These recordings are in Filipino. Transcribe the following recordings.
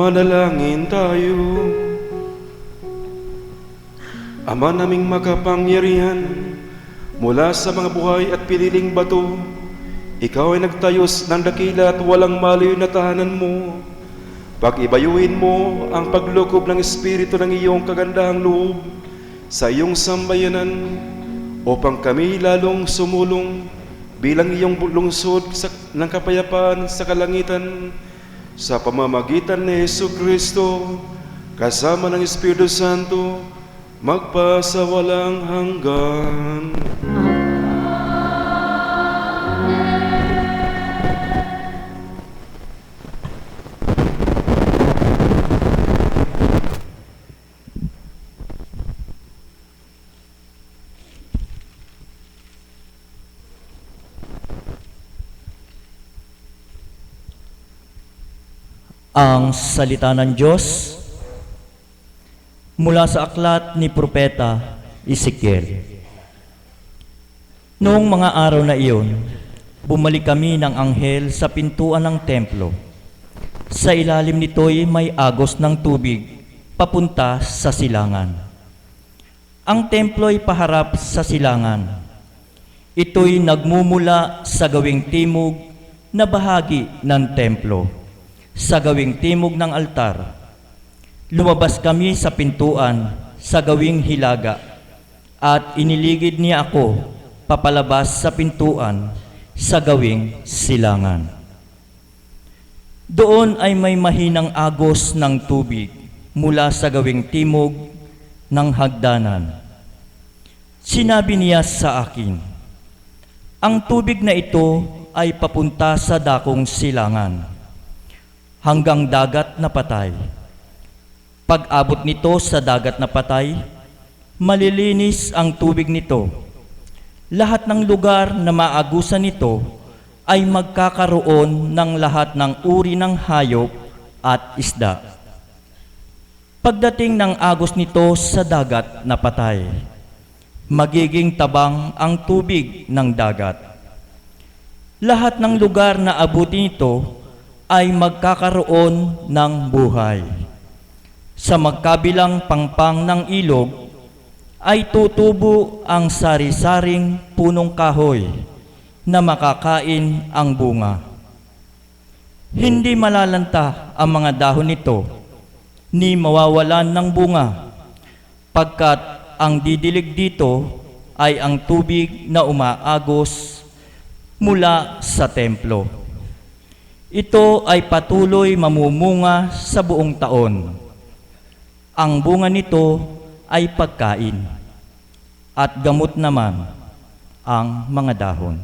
Manalangin tayo. Ama naming makapangyarihan, mula sa mga buhay at piniling bato, Ikaw ay nagtayos ng dakila at walang malayo na tahanan mo. Pag-ibayuhin mo ang paglukob ng Espiritu ng iyong kagandahang loob sa iyong sambayanan upang kami lalong sumulong bilang iyong lungsod ng kapayapaan sa kalangitan sa pamamagitan ni Jesucristo kasama ng Espiritu Santo magpasawalang hanggan. Ang salita ng Diyos mula sa aklat ni Propeta Ezekiel. Noong mga araw na iyon, bumalik kami ng anghel sa pintuan ng templo. Sa ilalim nito'y may agos ng tubig papunta sa silangan. Ang templo'y paharap sa silangan. Ito'y nagmumula sa gawing timog na bahagi ng templo, sa gawing timog ng altar. Lumabas kami sa pintuan sa gawing hilaga at iniligid niya ako papalabas sa pintuan sa gawing silangan. Doon ay may mahinang agos ng tubig mula sa gawing timog ng hagdanan. Sinabi niya sa akin, ang tubig na ito ay papunta sa dakong silangan, hanggang dagat na patay. Pag-abot nito sa dagat na patay, malilinis ang tubig nito. Lahat ng lugar na maagusan nito ay magkakaroon ng lahat ng uri ng hayop at isda. Pagdating ng agos nito sa dagat na patay, magiging tabang ang tubig ng dagat. Lahat ng lugar na abutin nito ay magkakaroon ng buhay. Sa magkabilang pangpang ng ilog ay tutubo ang sari-saring punong kahoy na makakain ang bunga. Hindi malalanta ang mga dahon nito, ni mawawalan ng bunga, pagkat ang didilig dito ay ang tubig na umaagos mula sa templo. Ito ay patuloy mamumunga sa buong taon. Ang bunga nito ay pagkain, at gamot naman ang mga dahon.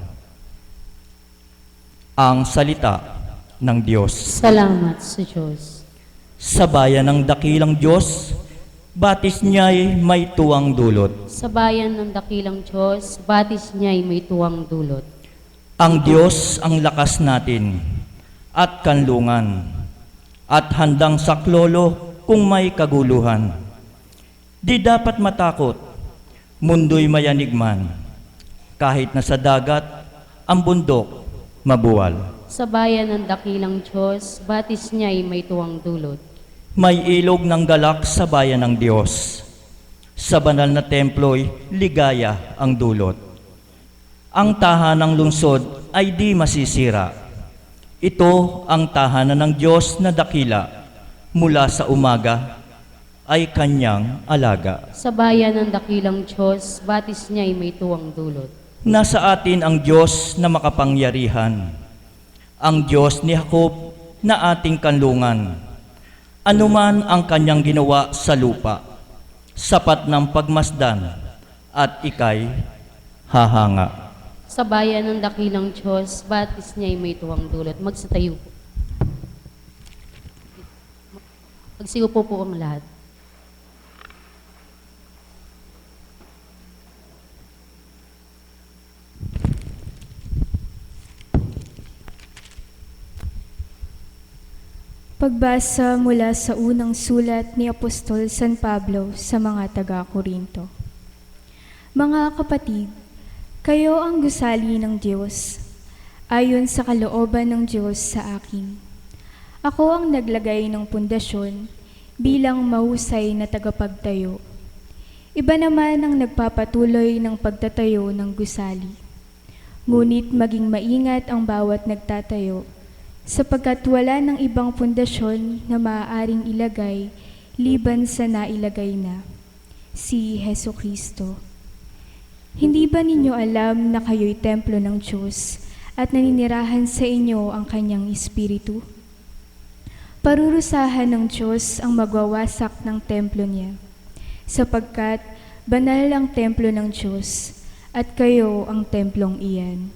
Ang salita ng Diyos. Salamat sa Diyos. Sa bayan ng dakilang Diyos, batis niya'y may tuwang dulot. Sa bayan ng dakilang Diyos, batis niya'y may tuwang dulot. Ang Diyos ang lakas natin at kanlungan, at handang saklolo kung may kaguluhan. Di dapat matakot, mundo'y mayanig man, kahit na sa dagat ang bundok mabuwal. Sa bayan ng dakilang Diyos, batis niya'y may tuwang dulot. May ilog ng galak sa bayan ng Diyos. Sa banal na templo'y ligaya ang dulot. Ang tahanang lungsod ay di masisira. Ito ang tahanan ng Diyos na dakila, mula sa umaga ay kanyang alaga. Sa bayan ng dakilang Diyos, batis niya'y may tuwang dulot. Nasa atin ang Diyos na makapangyarihan, ang Diyos ni Jacob na ating kanlungan. Anuman ang kanyang ginawa sa lupa, sapat ng pagmasdan, at ika'y hahanga. Sa bayan ng dakilang Diyos, batis niya'y may tuwang dulot. Magsatayo po. Magsigo po ang lahat. Pagbasa mula sa unang sulat ni Apostol San Pablo sa mga taga-Korinto. Mga kapatid, kayo ang gusali ng Diyos, ayon sa kalooban ng Diyos sa akin. Ako ang naglagay ng pundasyon bilang mahusay na tagapagtayo. Iba naman ang nagpapatuloy ng pagtatayo ng gusali. Ngunit maging maingat ang bawat nagtatayo, sapagkat wala ng ibang pundasyon na maaaring ilagay liban sa nailagay na, si Heso Kristo. Hindi ba ninyo alam na kayo'y templo ng Diyos at naninirahan sa inyo ang Kanyang Espiritu? Parurusahan ng Diyos ang magwawasak ng templo niya, sapagkat banal ang templo ng Diyos at kayo ang templong iyan.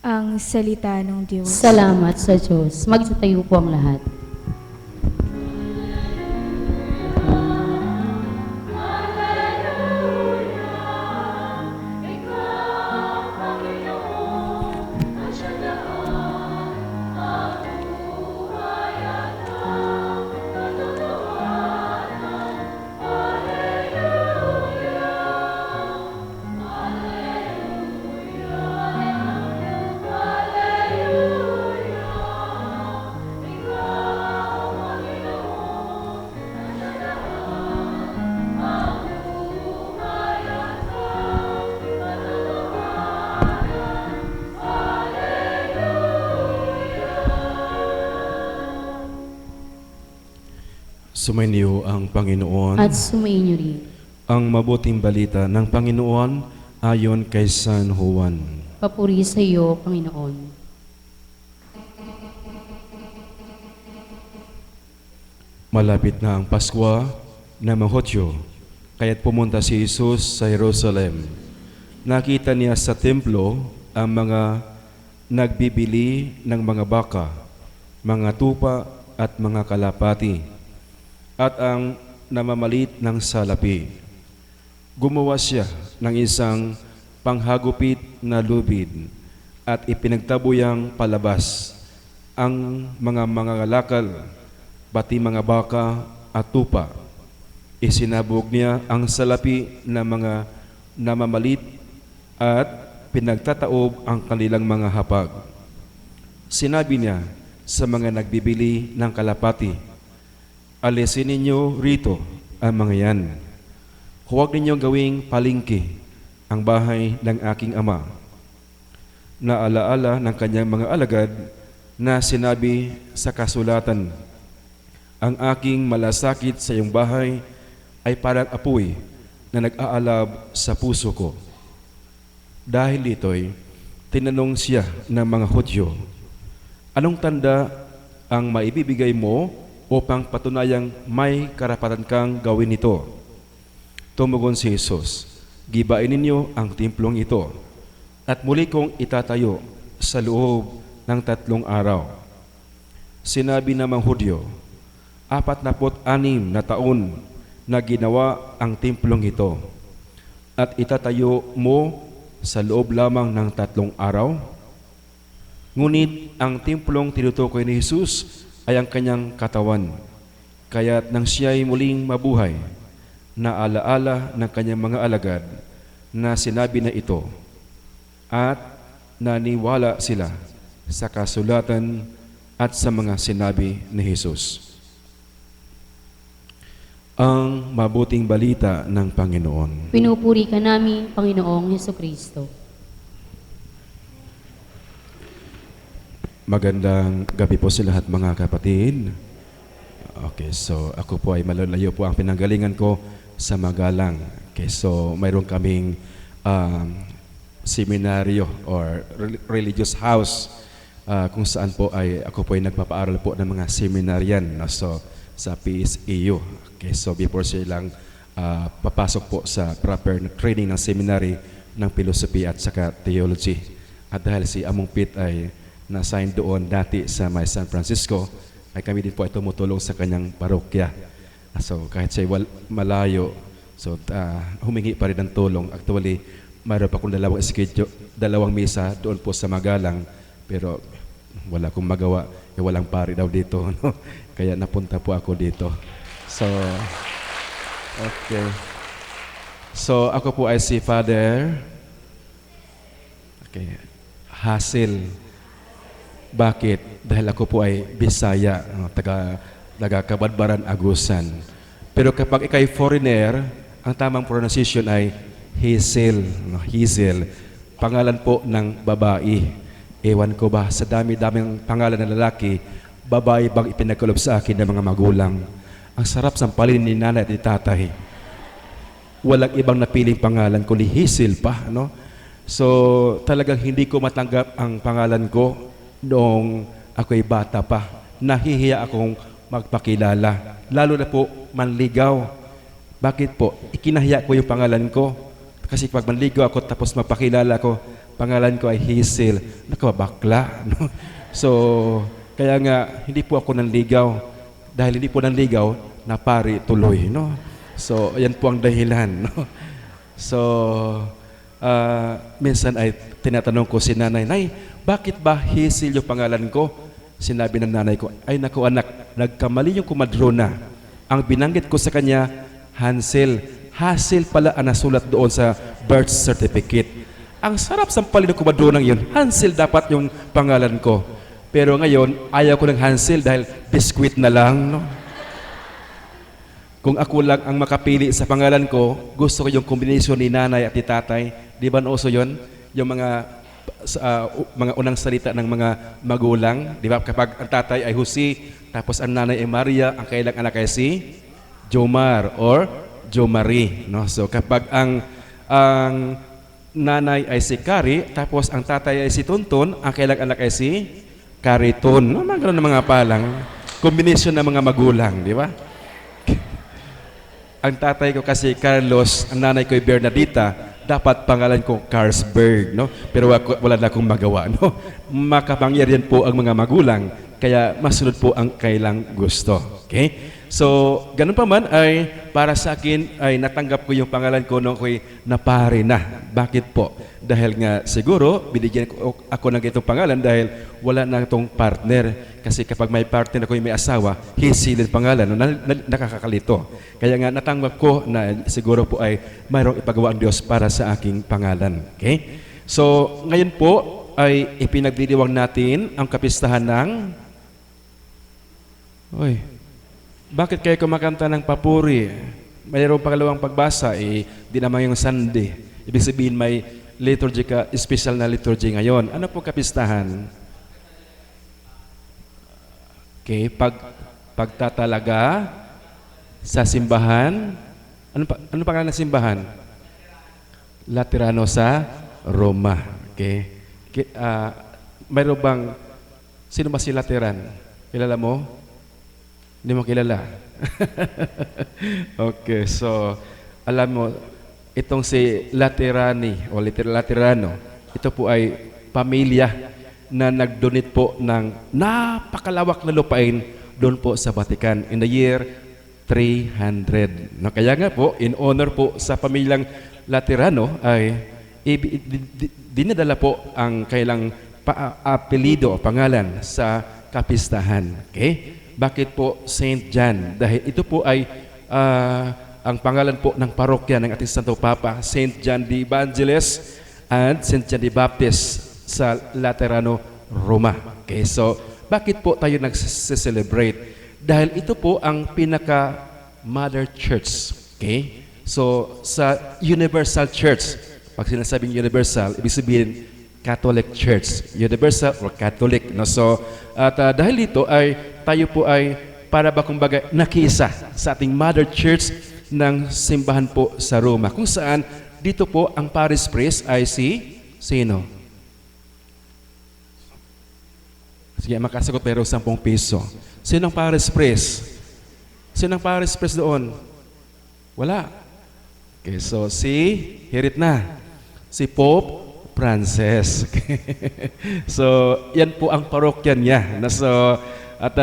Ang salita ng Diyos. Salamat sa Diyos. Magsitayo po ang lahat. Sumainyo ang Panginoon. At sumainyo rin. Ang mabuting balita ng Panginoon ayon kay San Juan. Papuri sa iyo, Panginoon. Malapit na ang Paskwa na mga Hudyo, kaya't pumunta si Jesus sa Jerusalem. Nakita niya sa templo ang mga nagbibili ng mga baka, mga tupa at mga kalapati, at ang namamalit ng salapi. Gumawa siya ng isang panghagupit na lubid at ipinagtabuyang palabas ang mga lakal, pati mga baka at tupa. Isinabog niya ang salapi na mga namamalit at pinagtataob ang kanilang mga hapag. Sinabi niya sa mga nagbibili ng kalapati, alisin ninyo rito ang mga yan. Huwag ninyong gawing palengke ang bahay ng aking ama. Naalaala ng kanyang mga alagad na sinabi sa kasulatan, ang aking malasakit sa iyong bahay ay parang apoy na nag-aalab sa puso ko. Dahil dito'y tinanong siya ng mga Hudyo, anong tanda ang maibibigay mo upang patunayang may karapatan kang gawin ito? Tumugon si Jesus, gibain ninyo ang templong ito at muli kong itatayo sa loob ng 3 araw. Sinabi ng mga Hudyo, 46 na taon na ginawa ang templong ito at itatayo mo sa loob lamang ng 3 araw? Ngunit ang templong tinutukoy ni Jesus ay ang kanyang katawan. Kaya't nang siya'y muling mabuhay, naalaala ng kanyang mga alagad na sinabi na ito at naniwala sila sa kasulatan at sa mga sinabi ni Jesus. Ang mabuting balita ng Panginoon. Pinupuri ka namin, Panginoong Heso Kristo. Magandang gabi po sa lahat mga kapatid. Okay, so ako po ay malalayo po ang pinanggalingan ko sa Magalang. Okay, so mayroon kaming seminaryo or religious house kung saan po ay ako po ay nagpapaaral po ng mga seminaryan, no? So sa PSEU. Okay, so before silang papasok po sa proper training ng seminary ng philosophy at saka theology. At dahil si Among Pit ay na-assign doon dati sa may San Francisco, ay kami din po ay tumutulong sa kanyang parokya. So kahit siya malayo, so humingi pa rin ng tulong. Actually, mayroon pa akong dalawang misa doon po sa Magalang, pero wala akong magawa, walang pari daw dito. No? Kaya napunta po ako dito. So, okay. So ako po ay si Father Hazel Bakit? Dahil ako po ay Bisaya, taga Kabadbaran, Agusan. Pero kapag ikay foreigner, ang tamang pronunciation ay Hazel, Hazel. Pangalan po ng babae. Ewan ko ba, sa dami-daming pangalan ng lalaki, babae bang ipinagkalob sa akin ng mga magulang? Ang sarap sampalin ni nanay at ni tatay. Walang ibang napiling pangalan kundi Hazel pa, no? So, talagang hindi ko matanggap ang pangalan ko noong ako'y bata pa. Nahihiya akong magpakilala. Lalo na po, manligaw. Bakit po? Ikinahiya ko yung pangalan ko. Kasi pag manligaw ako tapos mapakilala ko, pangalan ko ay Hazel. Nakabakla. No? So, kaya nga, hindi po ako nanligaw. Dahil hindi po nanligaw, napari tuloy. No? So, yan po ang dahilan. No? So, minsan ay tinatanong ko si nanay, Nay, bakit ba Hazel yung pangalan ko? Sinabi ng nanay ko, ay naku anak, nagkamali yung kumadrona. Ang binanggit ko sa kanya, Hansel. Hazel pala ang nasulat doon sa birth certificate. Ang sarap sampalin ng kumadronang yun. Hansel dapat yung pangalan ko. Pero ngayon, ayaw ko ng Hansel dahil biskwit na lang. No? Kung ako lang ang makapili sa pangalan ko, gusto ko yung kombinasyon ni nanay at ni tatay. Di ba nauso yun? Yung mga unang salita ng mga magulang. Di ba? Kapag ang tatay ay Jose, tapos ang nanay ay Maria, ang kailang anak ay si Jomar or Jomari. No? So kapag ang nanay ay si Kari, tapos ang tatay ay si Tonton, ang kailang anak ay si Kariton. No? Mga ganun ng mga palang. Kombinasyon ng mga magulang. Di ba? Ang tatay ko kasi Carlos, ang nanay ko ay Bernadita, dapat pangalan ko Carlsberg, no? Pero wala na akong magawa, no? Makapangyarihan po ang mga magulang, kaya masunod po ang kailang gusto. Okay? So, ganun pa man ay para sa akin ay natanggap ko yung pangalan ko nung ako'y napare na. Bakit po? Dahil nga siguro binigyan ko ako ng itong pangalan dahil wala na itong partner. Kasi kapag may partner ako yung may asawa, Hazel ang pangalan, no? Nakakakalito. Kaya nga natanggap ko na siguro po ay mayroong ipagawa ang Diyos para sa aking pangalan. Okay? So, ngayon po ay ipinagdiriwang natin ang kapistahan ng bakit kayo kumakanta ng papuri? Mayroong pangalawang pagbasa, di naman yung Sunday. Ibig sabihin may liturgy ka, special na liturgy ngayon. Ano po kapistahan? Okay, pagtatalaga sa simbahan. Ano pangalan ng simbahan? Laterano sa Roma. Okay. Mayroon bang, sino ba si Lateran? Kilala mo? Hindi mo kilala. Okay, so alam mo, itong si Laterani o Laterano, ito po ay pamilya na nag-donate po ng napakalawak na lupain doon po sa Vatican in the year 300. No, kaya nga po, in honor po sa pamilyang Laterano ay dinadala po ang kailang apelido o pangalan sa kapistahan. Okay? Bakit po Saint John? Dahil ito po ay ang pangalan po ng parokya ng ating Santo Papa, Saint John the Evangelist and Saint John the Baptist sa Laterano, Roma. Okay, so bakit po tayo nag-celebrate? Dahil ito po ang pinaka-mother church. Okay? So sa Universal Church, pag sinasabing universal, ibig sabihin Catholic Church, universal or Catholic. No? So, at dahil dito ay tayo po ay para ba kumbaga nakiisa sa ating Mother Church ng simbahan po sa Roma. Kung saan dito po ang parish priest ay si sino? Sige, makasagot pero 10 piso. Sino ang parish priest? Sino ang parish priest doon? Wala. Okay, so hirit na. Si Pope Francis. So, yan po ang parokya niya. At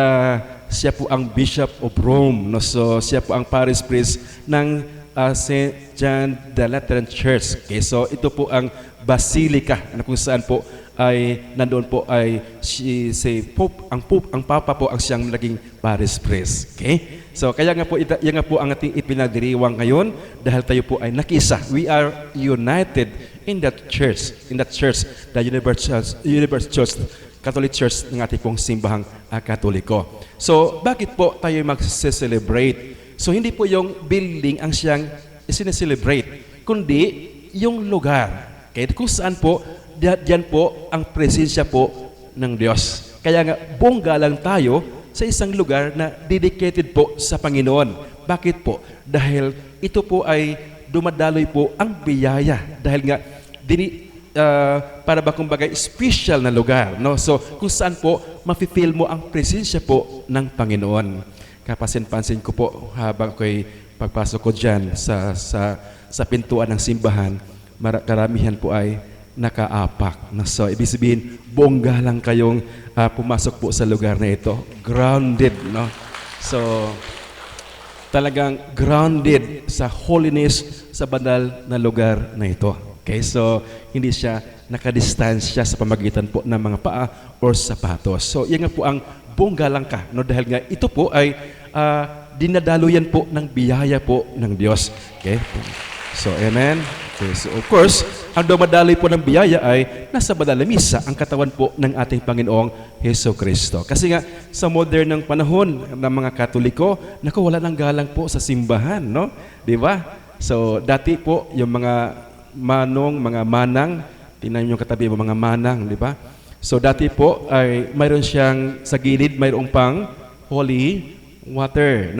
siya po ang Bishop of Rome. No? So, siya po ang parish priest ng St. John the Lateran Church. Okay? So, ito po ang Basilica na kung saan po ay nandoon po ay si Pope, ang Papa po ang siyang naging parish priest. Okay? So, kaya nga po, yan nga po ang ating ipinagdiriwang ngayon dahil tayo po ay nakisa. We are united in that church, the Universal Church, Catholic Church ng ating pong simbahang Katoliko. So, bakit po tayo mag-celebrate? So, hindi po yung building ang siyang sineselebrate, kundi yung lugar. Okay? Kung saan po, diyan po ang presensya po ng Diyos. Kaya nga, bongga lang tayo sa isang lugar na dedicated po sa Panginoon. Bakit po? Dahil ito po ay dumadaloy po ang biyaya. Dahil nga, para ba kumbaga special na lugar, no? So kung saan po mafe-feel mo ang presensya po ng Panginoon. Kapansin-pansin ko po habang ako'y pagpasok ko diyan sa pintuan ng simbahan, karamihan po ay nakaapak. No? So ibig sabihin, bongga lang kayong pumasok po sa lugar na ito. Grounded, no? So talagang grounded sa holiness sa banal na lugar na ito. Okay, so hindi siya nakadistansya sa pamagitan po ng mga paa or sapatos. So yan nga po ang bongga lang ka, no? Dahil nga ito po ay dinadaluyan po ng biyaya po ng Diyos. Okay? So amen. Okay, so of course, ang dumadaloy po ng biyaya ay nasa banal na misa, ang katawan po ng ating Panginoong Hesus Kristo. Kasi nga sa modernong panahon ng mga Katoliko, naku, wala nang galang po sa simbahan, no? Di ba? So dati po yung mga mga manang, tingnan niyo yung katabi mo mga manang, di ba? So dati po ay mayroon siyang sa gilid, mayroong pang holy water.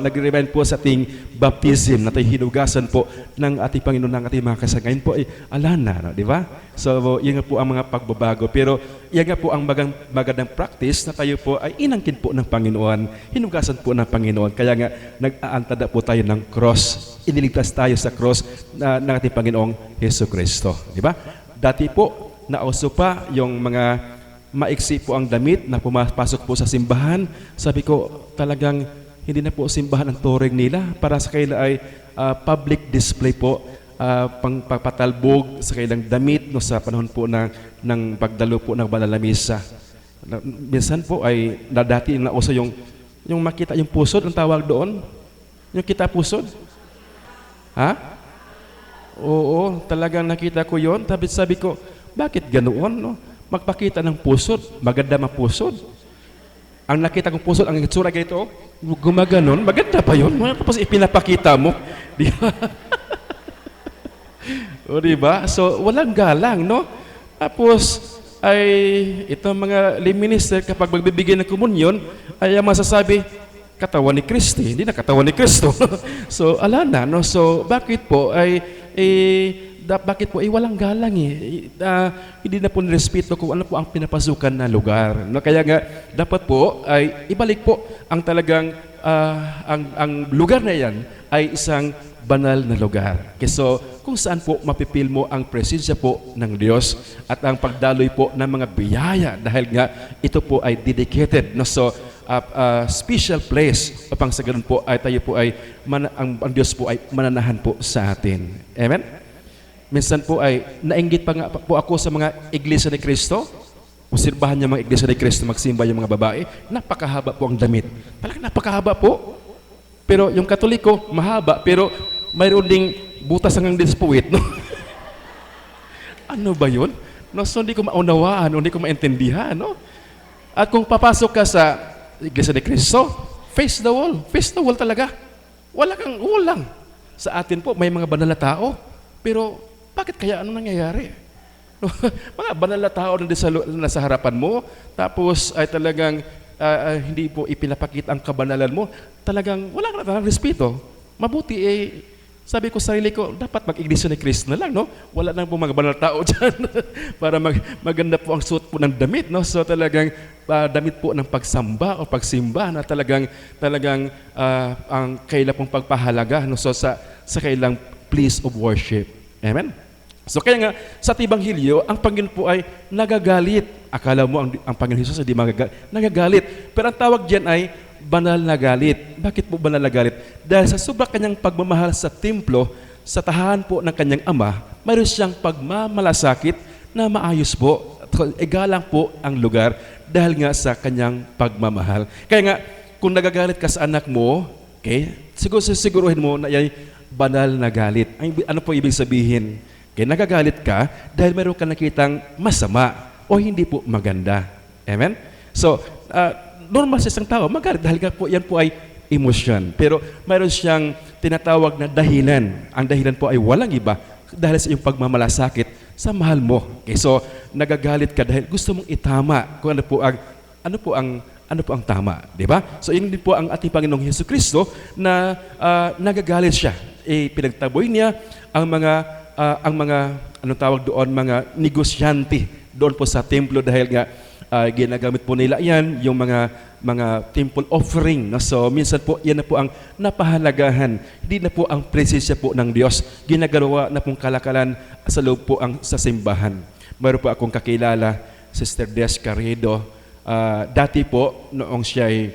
Nag-remind po sa ating baptism na tayo hinugasan po ng ating Panginoon, ng ating mga kasagayan po ay alana, no? Di ba? So yun nga po ang mga pagbabago. Pero yan nga po ang magandang practice na tayo po ay inangkin po ng Panginoon, hinugasan po ng Panginoon. Kaya nga nag-aantada po tayo ng cross. Iniligtas tayo sa cross ng ating Panginoong Hesus Kristo. Di ba? Dati po, nauso pa yung mga maiksi po ang damit na pumapasok po sa simbahan. Sabi ko, talagang hindi na po simbahan ang turing nila. Para sa kanila ay public display po, pagpatalbog sa kanilang damit no, sa panahon po ng pagdalo po ng banal na misa. Minsan po ay dati nauso yung makita yung pusod, ang tawag doon? Yung kita pusod? Ha? Oo, talagang nakita ko yon. Sabi ko, bakit ganoon? No? Magpakita ng pusod, maganda mapusod. Ang nakita kong pusod, ang itsura ganito, gumaganon, maganda pa yun. Tapos ipinapakita mo. Di ba? O di ba? So, walang galang, no? Tapos, ay itong mga lay minister, kapag magbibigay ng komunyon, ay masasabi, katawan ni Kristo, hindi na katawan ni Kristo. So, ala na, no? So, bakit po bakit po walang galang hindi na po nirespeto kung ano po ang pinapasukan na lugar, no? Kaya nga dapat po ay ibalik po ang talagang ang lugar na yan ay isang banal na lugar. Okay, so kung saan po mapipil mo ang presensya po ng Diyos at ang pagdaloy po ng mga biyaya dahil nga ito po ay dedicated, no? So special place upang sa ganun po ay tayo po ay ang Diyos po ay mananahan po sa atin. Amen? Minsan po ay nainggit pa nga po ako sa mga iglesia ni Kristo. Obserbahan niyo mga iglesia ni Kristo magsimba yung mga babae, napakahaba po ang damit. Talagang napakahaba po. Pero yung Katoliko, mahaba, pero mayroon ding butas hanggang din sa puwit, no? Ano ba yun? No, so hindi ko maunawaan, hindi ko maintindihan, no? At kung papasok ka sa iglesia ni Kristo, face the wall talaga. Wala kang ulang. Sa atin po, may mga banal na tao, pero bakit kaya ano nangyayari? Mga banal na tao na nasa harapan mo, tapos ay talagang hindi po ipinapakita ang kabanalan mo, talagang wala ka na respeto. Mabuti sabi ko sa sarili ko, dapat mag-iglesia ni Kristo na lang, no? Wala nang po mga banal na tao dyan para maganda po ang suot po ng damit, no? So talagang damit po ng pagsamba o pagsimba na talagang ang kailan pong pagpahalaga, no? So sa kailang place of worship. Amen? So kaya nga, sa Tibanghilyo, ang Panginoon po ay nagagalit. Akala mo ang Panginoon Jesus hindi nagagalit. Pero ang tawag diyan ay banal na galit. Bakit po banal na galit? Dahil sa sobrang kanyang pagmamahal sa templo, sa tahanan po ng kanyang ama, mayroon siyang pagmamalasakit na maayos po. Igalang po ang lugar dahil nga sa kanyang pagmamahal. Kaya nga, kung nagagalit ka sa anak mo, okay, siguruhin mo na yan banal na galit. Ano po ibig sabihin? Kaya nagagalit ka dahil mayroon ka nakitang masama o hindi po maganda. Amen? So, normal sa isang tao, magalit dahil nga po, yan po ay emosyon. Pero mayroon siyang tinatawag na dahilan. Ang dahilan po ay walang iba dahil sa iyong pagmamalasakit sa mahal mo. Okay, so, nagagalit ka dahil gusto mong itama kung ano po ang tama, di ba? So, yun din po ang ating Panginoong Hesukristo na nagagalit siya. Pinagtaboy niya ang mga anong tawag doon, mga negosyante doon po sa templo dahil nga ginagamit po nila yan, yung mga temple offering. No? So, minsan po, yan na po ang napahalagahan. Hindi na po ang presensya po ng Diyos. Ginagawa na pong kalakalan sa loob po sa simbahan. Mayroon po akong kakilala, Sister Des Carredo. Dati po, noong siya ay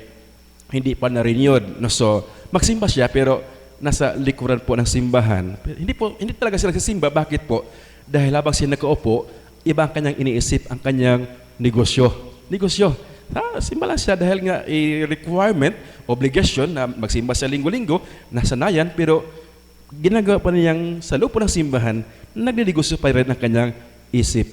hindi pa na-renewed. No? So, magsimba siya, pero nasa likuran po ng simbahan. Hindi talaga sila simba. Bakit po? Dahil habang siya nakaupo, iba ang kanyang iniisip, ang kanyang negosyo. Simba lang siya dahil nga requirement, obligation na magsimba sa linggo-linggo, nasanayan, pero ginagawa pa niyang sa loob po ng simbahan, nagninegosyo pa rin ang kanyang isip.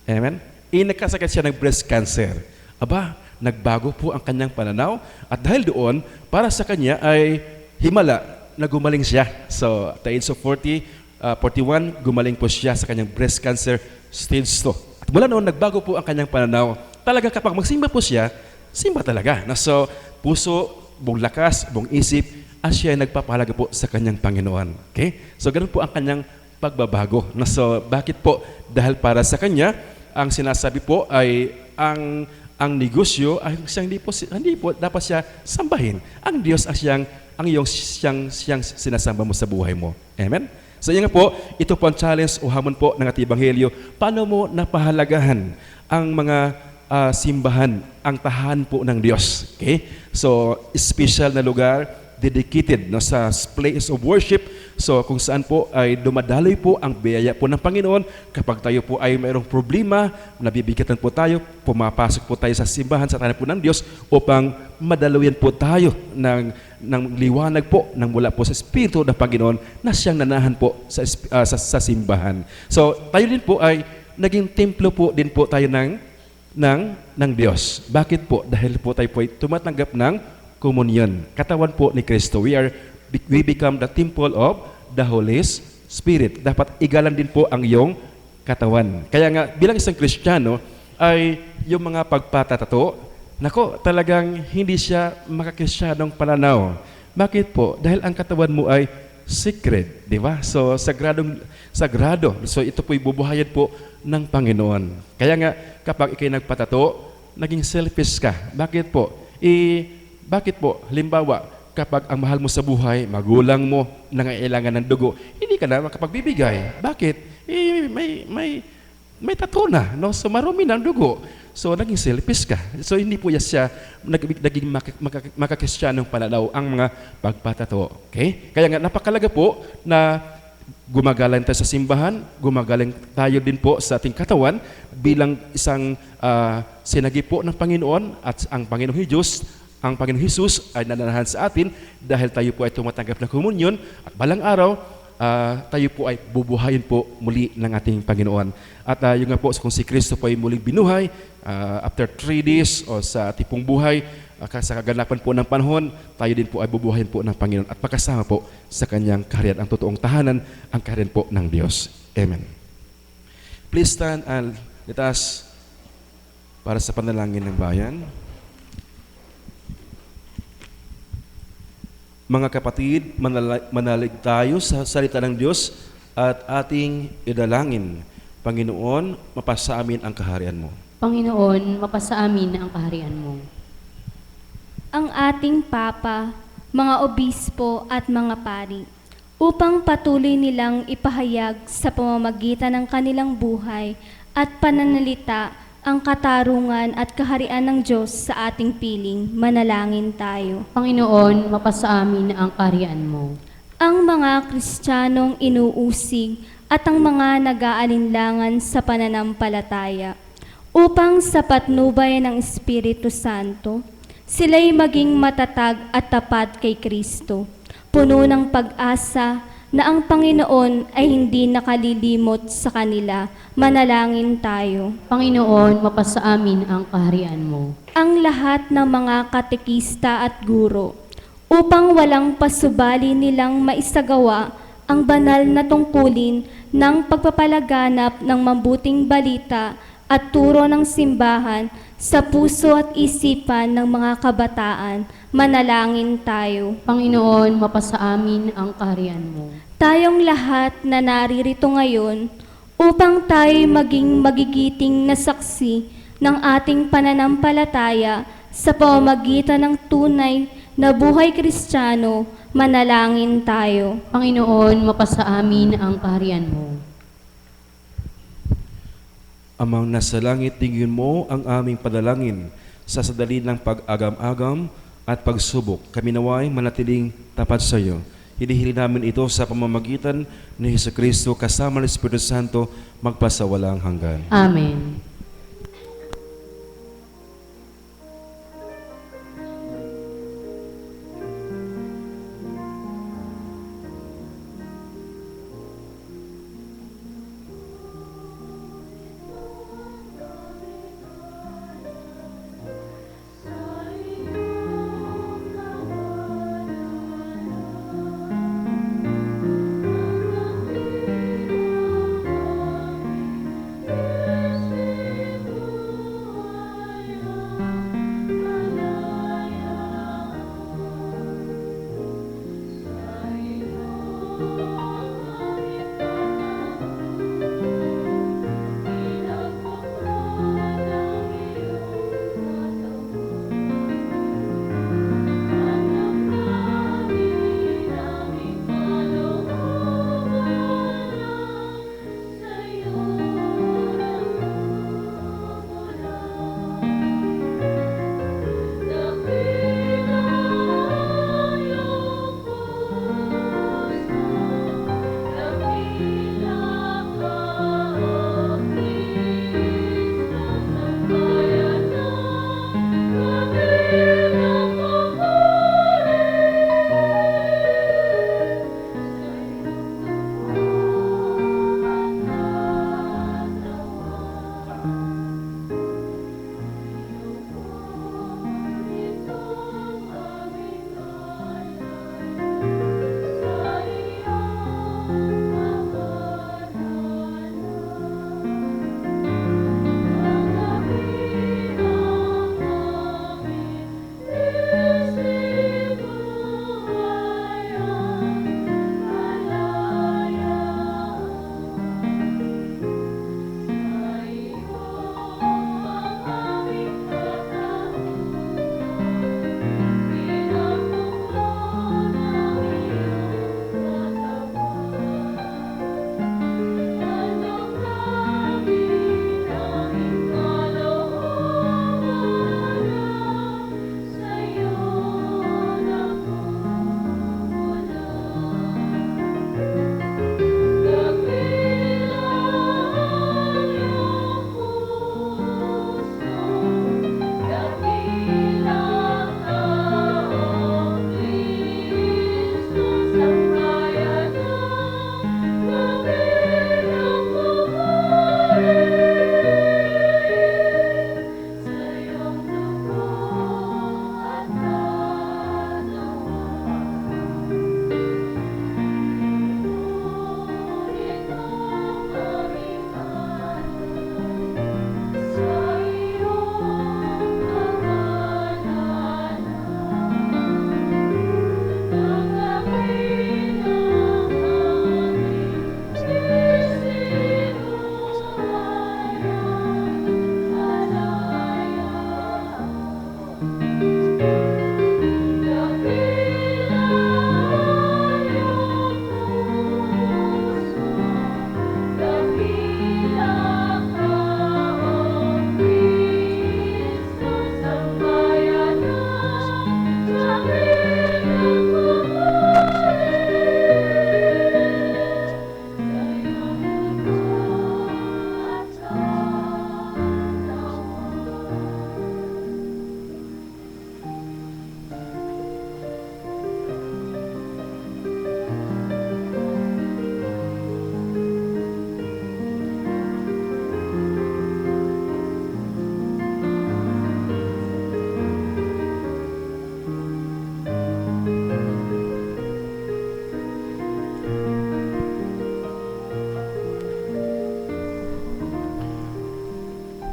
Amen? Nagkasakit siya ng breast cancer. Aba, nagbago po ang kanyang pananaw at dahil doon, para sa kanya ay himala na gumaling siya. So, at the age of 41, gumaling po siya sa kanyang breast cancer stage 2. At mula noon, nagbago po ang kanyang pananaw. Talaga kapag magsimba po siya, simba talaga. So, puso, buong lakas, buong isip, at siya ay nagpapahalaga po sa kanyang Panginoon. Okay? So, ganun po ang kanyang pagbabago. So, bakit po? Dahil para sa kanya, ang sinasabi po ay ang negosyo ay hindi po dapat siya sambahin. Ang Diyos ay siyang sinasamba mo sa buhay mo. Amen? So yan nga po, ito po ang challenge o hamon po ng ating Ebanghelyo. Paano mo napahalagahan ang mga simbahan, ang tahanan po ng Diyos? Okay? So, special na lugar, dedicated sa place of worship. So, kung saan po ay dumadaloy po ang biyaya po ng Panginoon. Kapag tayo po ay mayroong problema, nabibigatan po tayo, pumapasok po tayo sa simbahan, sa tahanan po ng Diyos upang madaluyan po tayo ng liwanag po ng mula po sa Espiritu ng Panginoon na siyang nanahan po sa simbahan. So, tayo din po ay naging templo po din po tayo ng Diyos. Bakit po? Dahil po tayo po ay tumatanggap ng komunyon. Katawan po ni Kristo. We become the temple of the Holy Spirit. Dapat igalan din po ang iyong katawan. Kaya nga, bilang isang Kristiyano, ay yung mga pagpatatato, talagang hindi siya makakristyanong pananaw. Bakit po? Dahil ang katawan mo ay secret, di ba? So, sagrado. So, ito po'y bubuhayan po ng Panginoon. Kaya nga, kapag ikay nagpatato, naging selfish ka. Bakit po? Bakit po? Halimbawa, kapag ang mahal mo sa buhay, magulang mo, nangailangan ng dugo, hindi ka na makapagbibigay. Bakit? May tattoo na, no? So marumi ng dugo. So naging selfish ka. So hindi po siya naging makakristiyanong pananaw ang mga pagpatato. Okay? Kaya nga napakalaga po na gumagaling tayo sa simbahan, gumagaling tayo din po sa ating katawan bilang isang sinagip po ng Panginoon at ang Panginoong Diyos. Ang Panginoong Hesus ay nananahan sa atin dahil tayo po ay tumatanggap ng komunyon at balang araw, tayo po ay bubuhayin po muli ng ating Panginoon. At yung nga po, kung si Kristo po ay muling binuhay, after 3 days o sa tipong buhay, sa kaganapan po ng panahon, tayo din po ay bubuhayin po ng Panginoon at makasama po sa kanyang kaharian, ang totoong tahanan, ang kaharian po ng Diyos. Amen. Please stand and let us para sa panalangin ng bayan. Mga kapatid, manalig tayo sa salita ng Diyos at ating idalangin. Panginoon, mapasa amin ang kaharian mo. Panginoon, mapasa amin ang kaharian mo. Ang ating Papa, mga obispo at mga pari, upang patuloy nilang ipahayag sa pamamagitan ng kanilang buhay at pananalita ang katarungan at kaharian ng Diyos sa ating piling, manalangin tayo. Panginoon, mapasa amin ang kaharian mo. Ang mga Kristiyanong inuusig at ang mga nag-aalinlangan sa pananampalataya, upang sa patnubay ng Espiritu Santo, sila'y maging matatag at tapat kay Kristo, puno ng pag-asa na ang Panginoon ay hindi nakalilimot sa kanila. Manalangin tayo. Panginoon, mapasa amin ang kaharian mo. Ang lahat ng mga katekista at guro upang walang pasubali nilang maisagawa ang banal na tungkulin ng pagpapalaganap ng mabuting balita at turo ng simbahan sa puso at isipan ng mga kabataan. Manalangin tayo. Panginoon, mapasa amin ang kaharian mo. Tayong lahat na naririto ngayon upang tayo maging magigiting na saksi ng ating pananampalataya sa pamamagitan ng tunay na buhay Kristiyano. Manalangin tayo. Panginoon, mapasa amin ang kaharian mo. Amang nasa langit, tingin mo ang aming padalangin sa sadali ng pag-agam-agam at pagsubok. Kami naway manatiling tapat sa iyo. Hinihili namin ito sa pamamagitan ni Jesucristo kasama ng Espiritu Santo magpasawalang hanggan. Amen.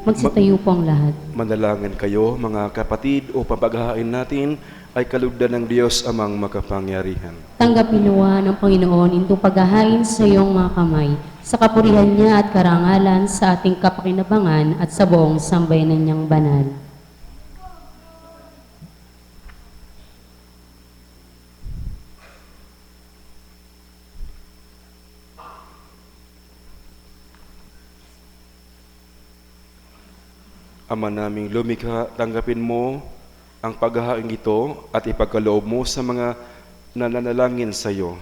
Magsitayo po ang lahat. Manalangin kayo, mga kapatid, o paghahain natin ay kalugdan ng Diyos amang makapangyarihan. Tanggapin nawa ng Panginoon itong paghahain sa iyong mga kamay, sa kapurihan niya at karangalan sa ating kapakinabangan at sa buong sambayanan niyang banal. Ama naming lumikha, tanggapin mo ang paghahain ito at ipagkaloob mo sa mga nananalangin sa iyo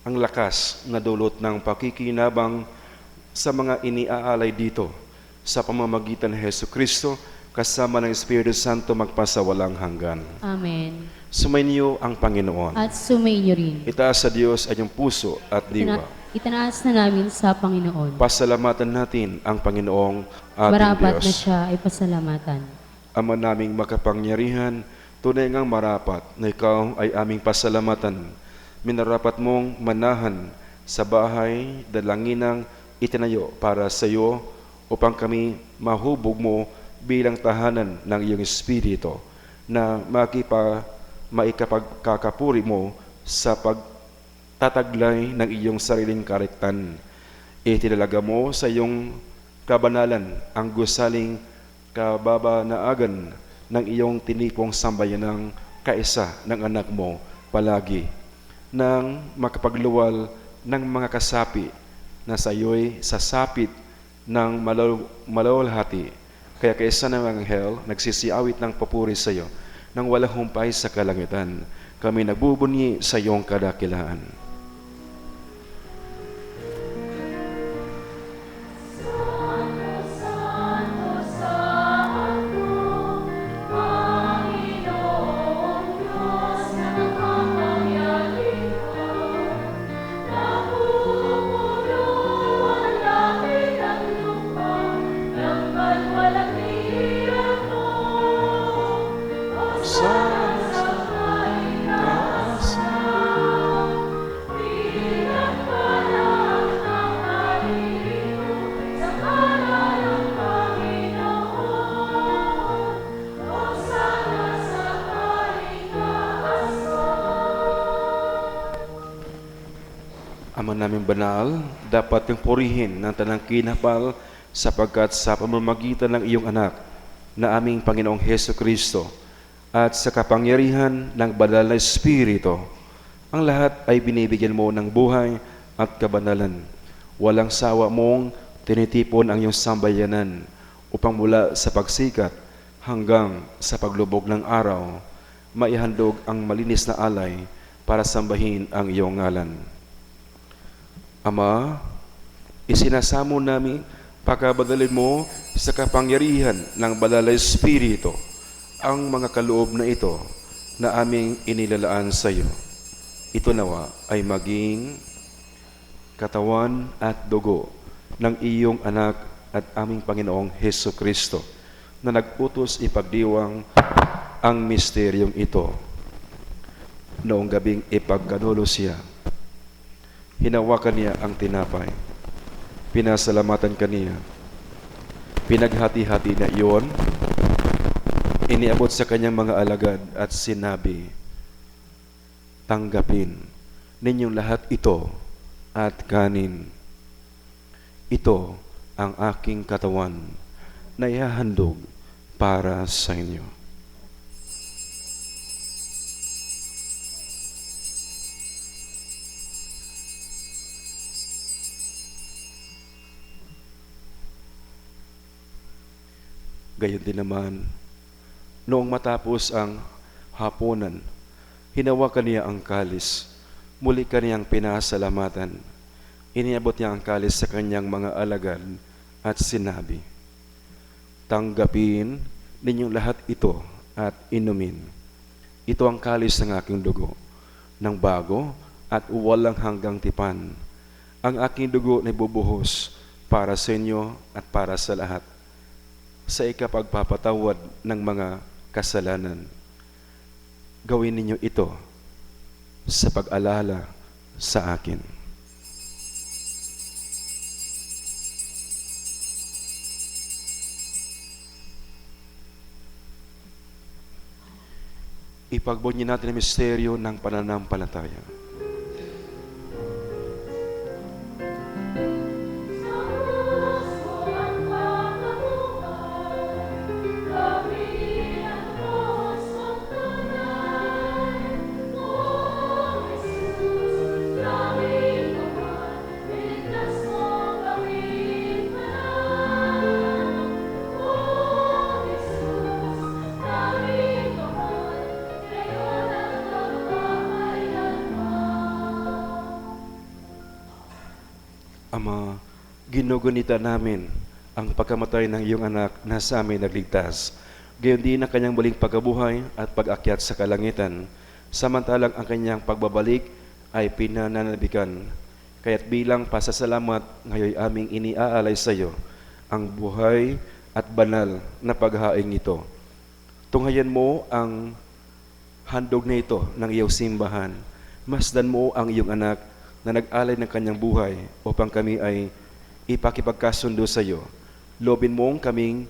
ang lakas na dulot ng pakikinabang sa mga iniaalay dito sa pamamagitan ng Hesu Kristo kasama ng Espiritu Santo magpasawalang hanggan. Amen. Sumainyo ang Panginoon. At sumainyo rin. Itaas sa Diyos ay yung puso at diwa. Itanaas na namin sa Panginoon. Pasalamatan natin ang Panginoong ating Marapat Diyos. na siya ay pasalamatan. Ama naming makapangyarihan, tunay ngang marapat na ikaw ay aming pasalamatan. Minarapat mong manahan sa bahay dalanginang itinayo para sa iyo upang kami mahubog mo bilang tahanan ng iyong Espiritu na maikapagkakapuri mo sa pagtataglay ng iyong sariling karektan. Itinalaga mo sa iyong kabanalan ang gusaling kababanaagan ng iyong tinipong sambayanang kaisa ng anak mo palagi nang makapagluwal ng mga kasapi na sa iyo'y sasapit ng malawalhati. Kaya kaisa ng anghel nagsisiawit ng papuri sa iyo nang walang humpay sa kalangitan. Kami nagbubunyi sa iyong kadakilaan. Ama naming banal, dapat yung purihin ng tanang kinapal sapagkat sa pamamagitan ng iyong anak na aming Panginoong Hesu Kristo at sa kapangyarihan ng banal na Espiritu, ang lahat ay binibigyan mo ng buhay at kabanalan. Walang sawa mong tinitipon ang iyong sambayanan upang mula sa pagsikat hanggang sa paglubog ng araw, maihandog ang malinis na alay para sambahin ang iyong ngalan. Ama, isinasamo namin pagkabadalin mo sa kapangyarihan ng banal na Espiritu ang mga kaloob na ito na aming inilalaan sa iyo. Ito nawa ay maging katawan at dugo ng iyong anak at aming Panginoong Hesu Kristo na nag-utos ipagdiwang ang misteryong ito. Noong gabing ipagkanulo siya, hinawakan niya ang tinapay. Pinasalamatan kaniya. Pinaghati-hati na iyon. Iniabot sa kanyang mga alagad at sinabi, tanggapin ninyong lahat ito at kanin. Ito ang aking katawan na ihahandog para sa inyo. Gayon din naman, noong matapos ang hapunan, hinawakan niya ang kalis. Muli kaniyang pinasalamatan. Iniabot niya ang kalis sa kanyang mga alagad at sinabi, tanggapin ninyong lahat ito at inumin. Ito ang kalis ng aking dugo, ng bago at walang hanggang tipan. Ang aking dugo na bubuhos para sa inyo at para sa lahat, sa ikapagpapatawad ng mga kasalanan. Gawin ninyo ito sa pag-alala sa akin. Ipagbunyi natin ang misteryo ng pananampalataya. Ama, ginugunita namin ang pagkamatay ng iyong anak na sa amin nagligtas. Gayon din ang kanyang muling pagkabuhay at pag-akyat sa kalangitan, samantalang ang kanyang pagbabalik ay pinananabikan. Kaya't bilang pasasalamat, ngayon aming iniaalay sa iyo ang buhay at banal na paghaing ito. Tunghayan mo ang handog na ito ng iyong simbahan. Masdan mo ang iyong anak na nag-alay ng kanyang buhay upang kami ay ipakipagkasundo sa iyo. Lobin mong kaming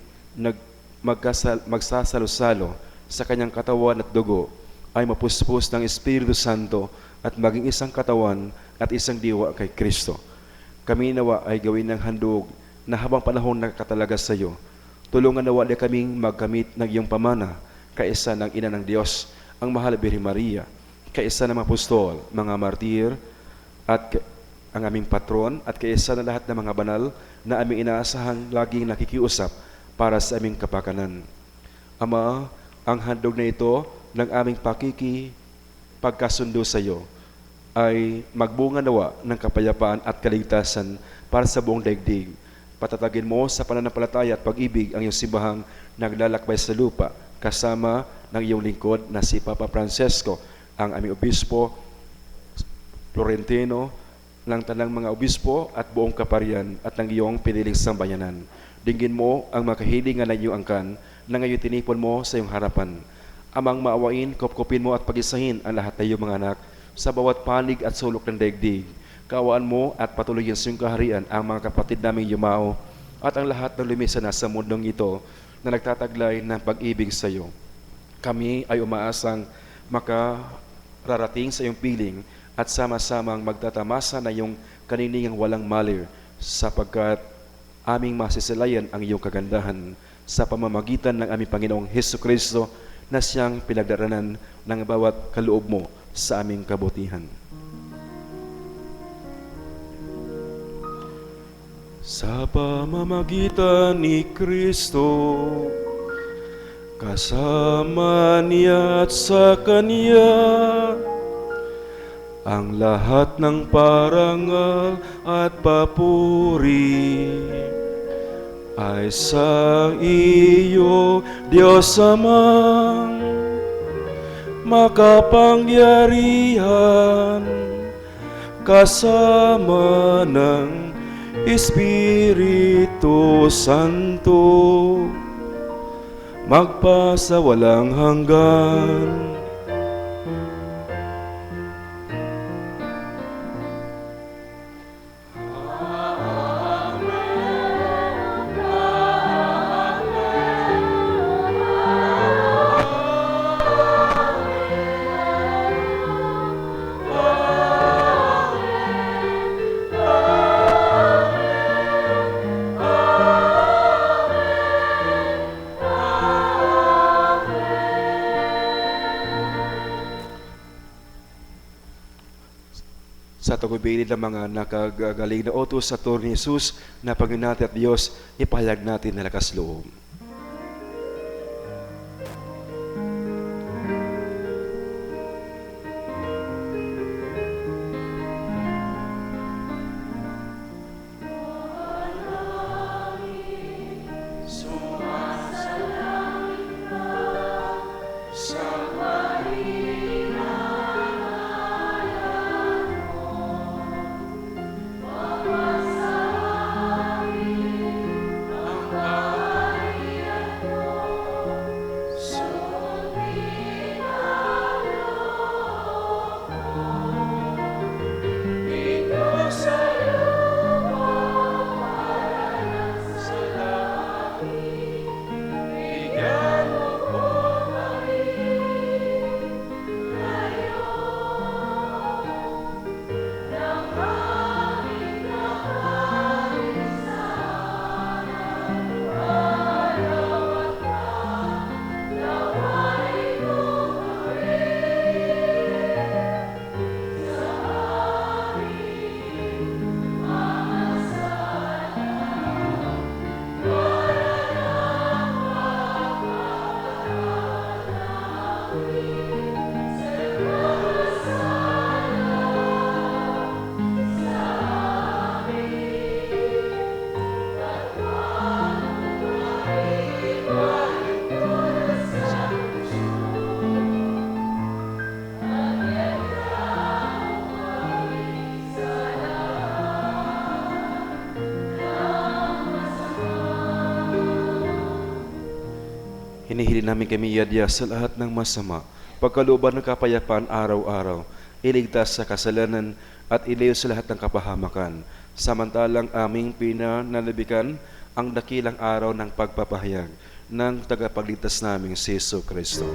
magsasalo-salo sa kanyang katawan at dugo ay mapuspos ng Espiritu Santo at maging isang katawan at isang diwa kay Kristo. Kami nawa ay gawin ng handog na habang panahon nakakatalaga sa iyo. Tulungan nawa na kaming magkamit ng iyong pamana, kaisa ng Ina ng Diyos, ang Mahal Birheng Maria, kaisa ng mga apostol, mga martir, at ang aming patron, at kaisa na lahat ng mga banal na aming inaasahang laging nakikiusap para sa aming kapakanan. Ama, ang handog na ito ng aming pagkasundo sa iyo ay magbunga nawa ng kapayapaan at kaligtasan para sa buong daigdig. Patatagin mo sa pananampalataya at pag-ibig ang iyong simbahang naglalakbay sa lupa kasama ng iyong lingkod na si Papa Francesco, ang aming obispo, Florentino, ng tanang mga obispo at buong kaparian at ng iyong piniling sambayanan. Dinggin mo ang makahilingan ng iyong angkan na ngayon tinipon mo sa iyong harapan. Amang maawain, kopkopin mo at pagisahin ang lahat ng iyong mga anak sa bawat panig at sulok ng daigdig. Kaawaan mo at patuloyin sa iyong kaharian ang mga kapatid naming yumao at ang lahat ng lumisa na sa mundong ito na nagtataglay ng pag-ibig sa iyo. Kami ay umaasang makararating sa iyong piling at sama-samang magtatamasa na iyong kaniningang walang malir sapagkat aming masisilayan ang iyong kagandahan sa pamamagitan ng aming Panginoong Hesukristo na siyang pinagdaranan ng bawat kaloob mo sa aming kabutihan. Sa pamamagitan ni Kristo, kasama niya at sa Kanya, ang lahat ng parangal at papuri ay sa iyo, Diyos Amang makapangyarihan, kasama ng Espiritu Santo, magpasawalang hanggan. Sa tagubilin ng mga nakagagaling na utos sa turo ni Jesus na Panginoon natin at Diyos, ipahayag natin na lakas loob. Hinihili namin kami yadya sa lahat ng masama, pagkalooban ng kapayapaan araw-araw, iligtas sa kasalanan at ilayo sa lahat ng kapahamakan, samantalang aming pinanalabikan ang dakilang araw ng pagpapahayag ng tagapagligtas naming si Jesu Kristo.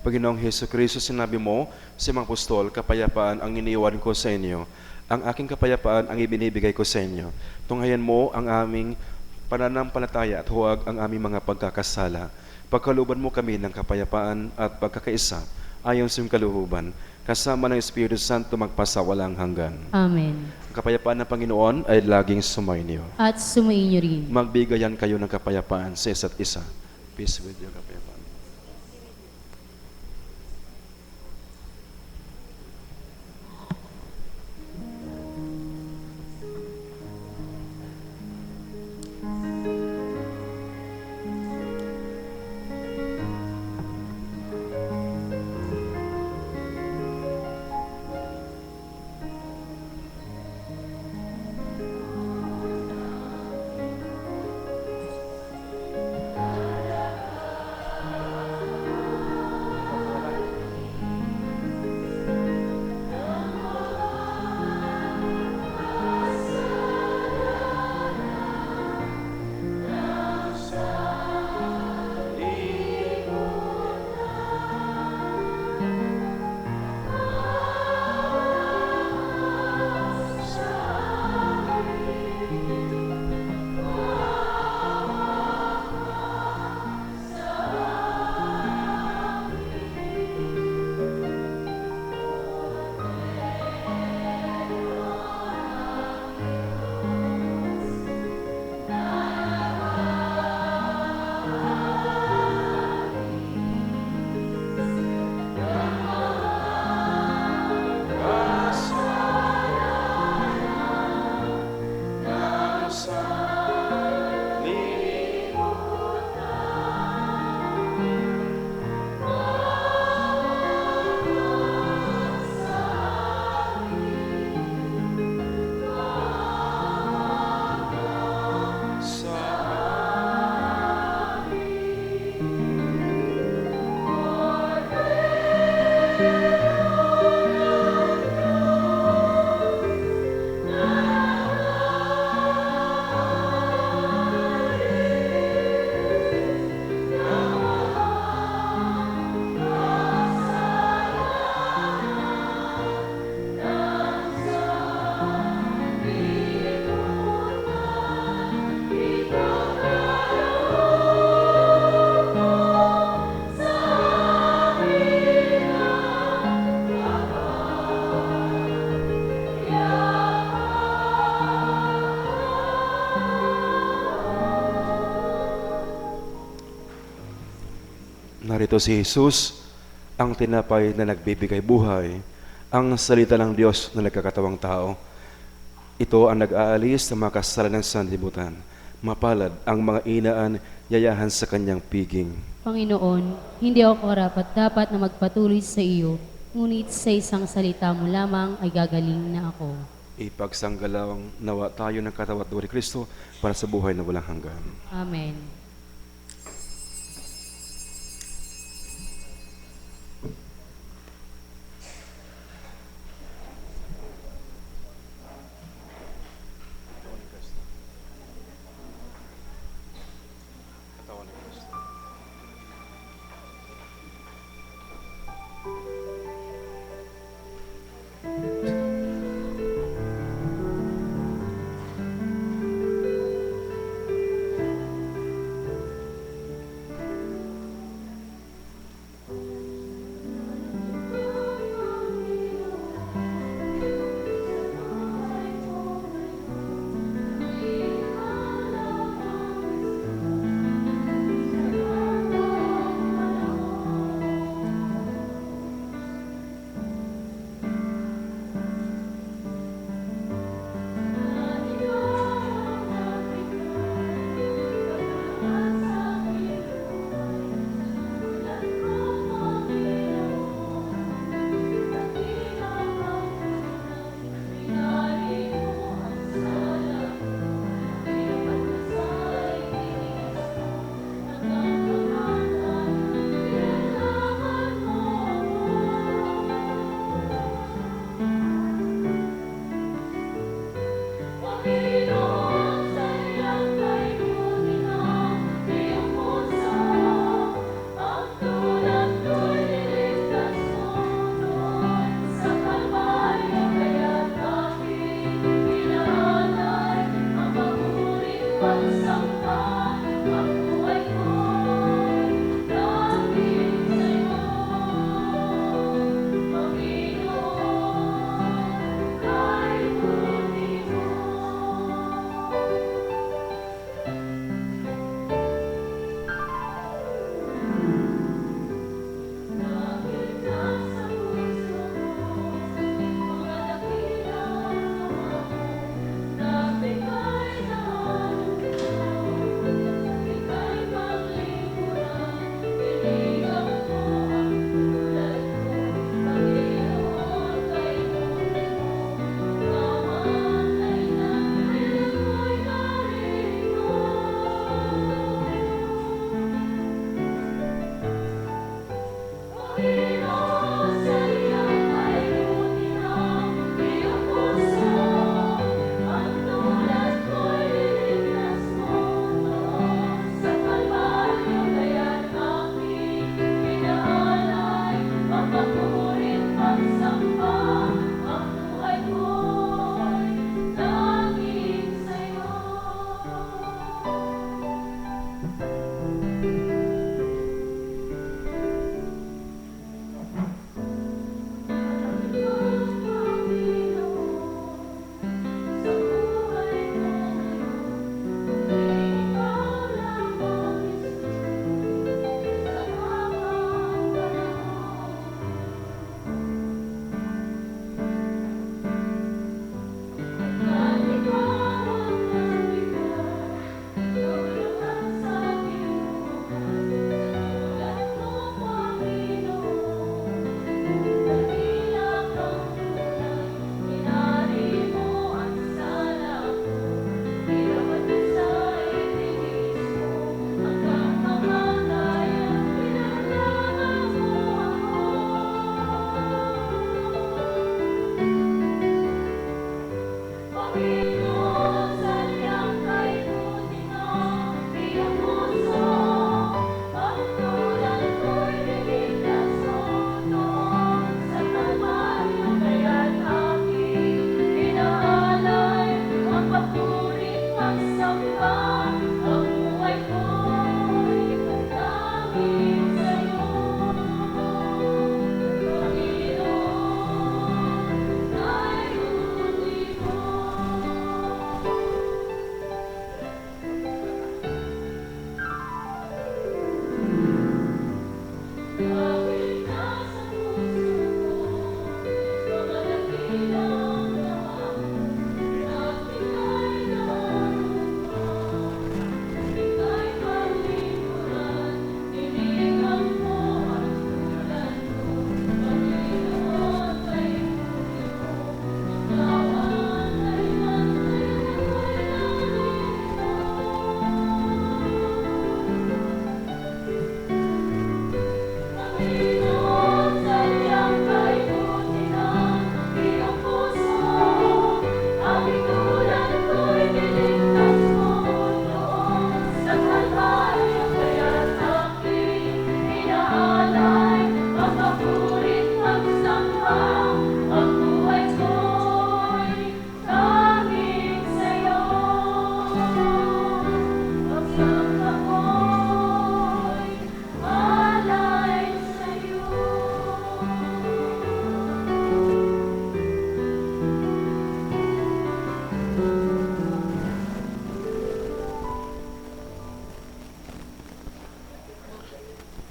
Panginoong Heso Kristo, sinabi mo sa mga apostol, kapayapaan ang iniiwan ko sa inyo. Ang aking kapayapaan ang ibinibigay ko sa inyo. Tunghayan mo ang aming pananampalataya at huwag ang aming mga pagkakasala. Pagkalooban mo kami ng kapayapaan at pagkakaisa ayon sa iyong kalooban, kasama ng Espiritu Santo magpasawalang hanggan. Amen. Ang kapayapaan ng Panginoon ay laging sumainyo. At sumainyo rin. Magbigayan kayo ng kapayapaan sa isa't isa. Peace with you, kapayapaan. Narito si Jesus, ang tinapay na nagbibigay buhay, ang salita ng Diyos na nagkakatawang tao. Ito ang nag-aalis ng mga kasalanan sa sanlibutan. Mapalad ang mga inaan yayahan sa kanyang piging. Panginoon, hindi ako karapat-dapat na magpatuloy sa iyo, ngunit sa isang salita mo lamang ay gagaling na ako. Ipagsanggalaw nawa tayo ng katawan ni Kristo para sa buhay na walang hanggan. Amen.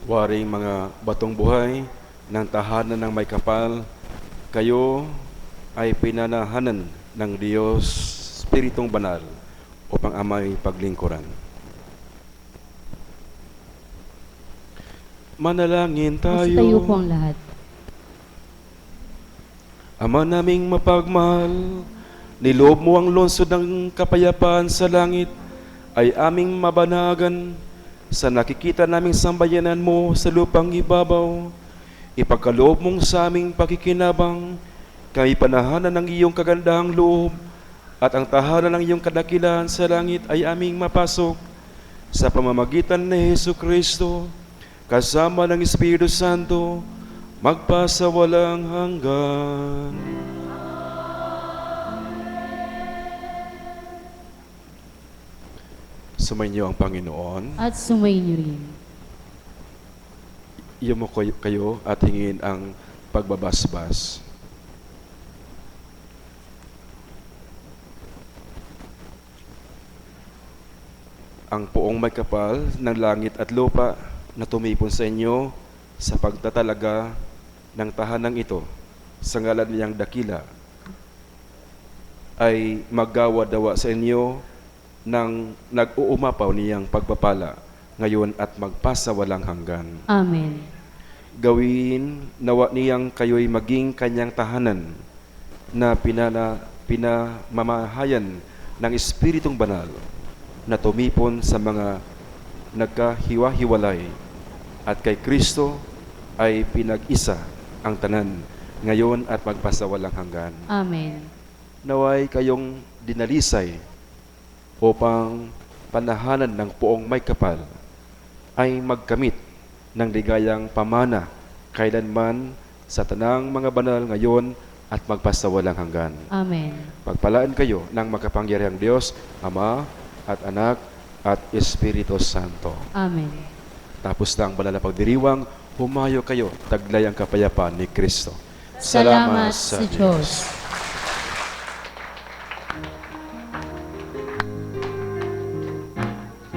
Waring mga batong buhay ng tahanan ng may kapal, kayo ay pinanahanan ng Diyos Espiritong Banal upang amay paglingkuran. Manalangin tayo. Tayo po ang lahat. Ama naming mapagmahal, niloob mo ang lungsod ng kapayapaan sa langit ay aming mabanagan sa nakikita naming sambayanan mo sa lupang ibabaw. Ipagkaloob mong sa aming pakikinabang, kami panahanan ng iyong kagandahang loob at ang tahanan ng iyong kadakilaan sa langit ay aming mapasok sa pamamagitan ni Hesu Kristo, kasama ng Espiritu Santo, magpasawalang hanggan. Sumainyo ang Panginoon. At sumainyo rin. Iyo mo kayo at hingin ang pagbabasbas. Ang poong may kapal ng langit at lupa na tumipon sa inyo sa pagtatalaga ng tahanang ito sa ngalan niyang dakila ay maggawa-dawa sa inyo ng nag-uumapaw niyang pagpapala ngayon at magpasawalang hanggan. Amen. Gawin nawa niyang kayo'y maging kanyang tahanan na pinamamahayan ng Espiritong Banal na tumipon sa mga nagkahiwa-hiwalay at kay Kristo ay pinag-isa ang tanan ngayon at magpasawalang hanggan. Amen. Naway kayong dinalisay upang panahanan ng poong may kapal ay magkamit ng ligayang pamana kailanman sa tanang mga banal ngayon at magpasawalang hanggan. Amen. Pagpalaan kayo ng makapangyarihang Diyos, Ama at Anak at Espiritu Santo. Amen. Tapos na ang banal na pagdiriwang, humayo kayo, taglay ang kapayapaan ni Kristo. Salamat sa Diyos.